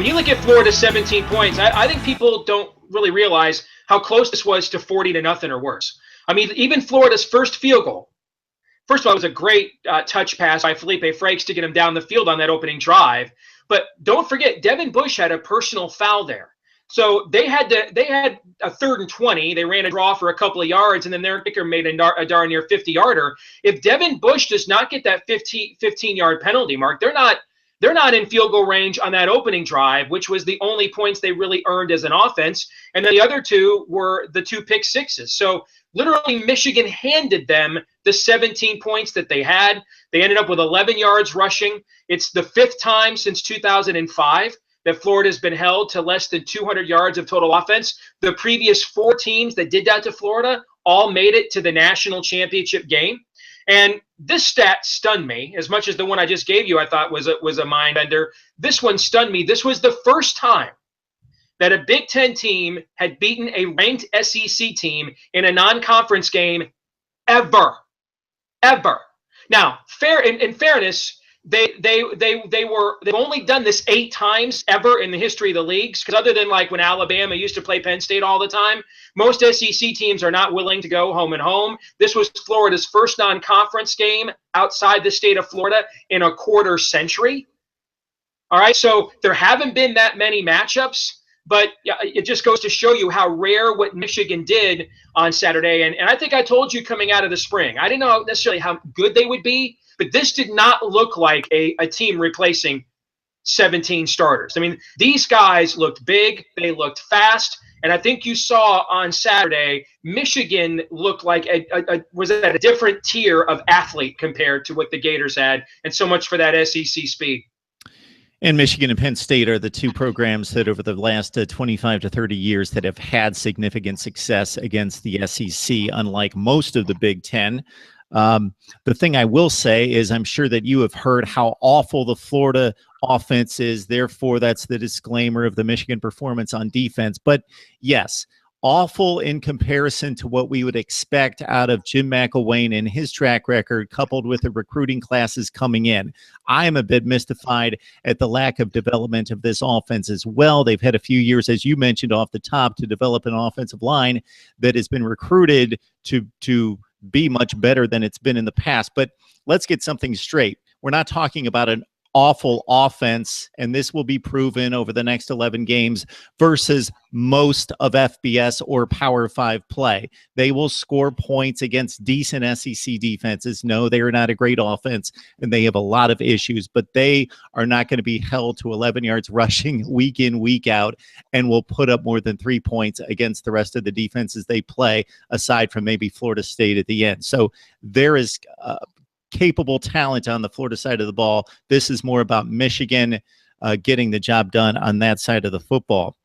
you look at Florida's 17 points, I think people don't really realize how close this was to 40-0 or worse. I mean, even Florida's first field goal, first of all, it was a great touch pass by Felipe Frakes to get him down the field on that opening drive. But don't forget, Devin Bush had a personal foul there. So they had a 3rd and 20. They ran a draw for a couple of yards, and then their kicker made a darn near 50-yarder. If Devin Bush does not get that 15-yard penalty, Mark, they're not in field goal range on that opening drive, which was the only points they really earned as an offense. And then the other two were the 2 pick sixes. So literally Michigan handed them the 17 points that they had. They ended up with 11 yards rushing. It's the 5th time since 2005 that Florida's been held to less than 200 yards of total offense. The previous 4 teams that did that to Florida all made it to the national championship game. And this stat stunned me as much as the one I just gave you I thought was a mind bender. This one stunned me. This was the first time that a Big Ten team had beaten a ranked SEC team in a non-conference game ever. Now, in fairness, they've only done this 8 times ever in the history of the leagues, because other than like when Alabama used to play Penn State all the time, most SEC teams are not willing to go home and home. This was Florida's first non-conference game outside the state of Florida in a quarter century. All right, so there haven't been that many matchups, but it just goes to show you how rare what Michigan did on Saturday. And I think I told you coming out of the spring, I didn't know necessarily how good they would be, but this did not look like a team replacing 17 starters. I mean, these guys looked big, they looked fast, and I think you saw on Saturday, Michigan looked like was at a different tier of athlete compared to what the Gators had, and so much for that SEC speed. And Michigan and Penn State are the 2 programs that over the last 25 to 30 years that have had significant success against the SEC, unlike most of the Big Ten. The thing I will say is I'm sure that you have heard how awful the Florida offense is. Therefore, that's the disclaimer of the Michigan performance on defense. But yes, awful in comparison to what we would expect out of Jim McElwain and his track record, coupled with the recruiting classes coming in. I am a bit mystified at the lack of development of this offense as well. They've had a few years, as you mentioned off the top, to develop an offensive line that has been recruited to be much better than it's been in the past. But let's get something straight. We're not talking about an awful offense, and this will be proven over the next 11 games versus most of FBS or Power 5 play. They will score points against decent SEC defenses. No, they are not a great offense, and they have a lot of issues, but they are not going to be held to 11 yards rushing week in, week out, and will put up more than 3 points against the rest of the defenses they play, aside from maybe Florida State at the end. So there is capable talent on the Florida side of the ball. This is more about Michigan getting the job done on that side of the football.